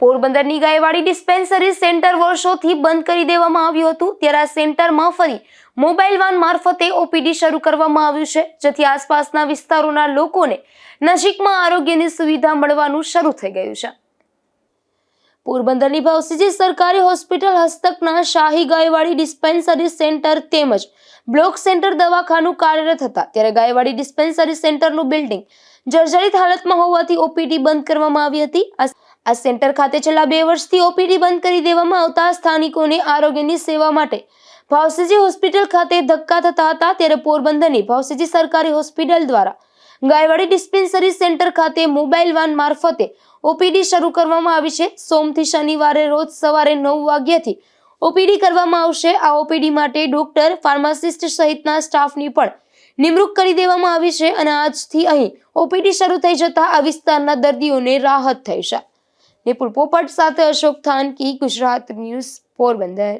પોરબંદરની ગાયવાડી dispensary centre વર્ષોથી બંધ કરી દેવામાં આવ્યું હતું, ત્યારે આ સેન્ટરમાં ફરી મોબાઈલ વાન મારફતે ઓપીડી શરૂ કરવામાં આવ્યું છે, જેથી આસપાસના વિસ્તારોના લોકોને નજીકમાં આરોગ્યની સુવિધા મળવાનું શરૂ થઈ ગયું છે. પોરબંદરની ભાવસીજી સરકારી હોસ્પિટલ હસ્તકના શાહી ગાયવાડી ડિસ્પેન્સરી સેન્ટર તેમજ બ્લોક સેન્ટર દવાખાનું કાર્યરત હતા, ત્યારે ગાયવાડી ડિસ્પેન્સરી સેન્ટરનું બિલ્ડિંગ જર્જરિત હાલતમાં હોવાથી ઓપીડી બંધ કરવામાં આવી હતી. આ સેન્ટર ખાતે છેલ્લા 2 વર્ષથી ઓપીડી બંધ કરી દેવામાં આવતા સ્થાનિકોને આરોગ્યની સેવા માટે ભાવસીજી હોસ્પિટલ ખાતે ધક્કા થતા હતા, ત્યારે પોરબંદરની ભાવસીજી સરકારી હોસ્પિટલ દ્વારા ગાયવાડી ડિસ્પેન્સરી સેન્ટર ખાતે મોબાઈલ વાન મારફતે ઓપીડી શરૂ કરવામાં આવી છે. સોમથી શનિવારે રોજ સવારે 9 વાગ્યાથી ઓપીડી કરવામાં આવશે. આ ઓપીડી માટે ડોક્ટર, ફાર્માસિસ્ટ સહિતના સ્ટાફની પણ નિમણૂક કરી દેવામાં આવી છે અને આજથી અહીં ઓપીડી શરૂ થઈ જતા આ વિસ્તારના દર્દીઓને રાહત થઈ છે. નિપુલ પોપટ સાથે અશોક થાનકી, ગુજરાત ન્યૂઝ, પોરબંદર.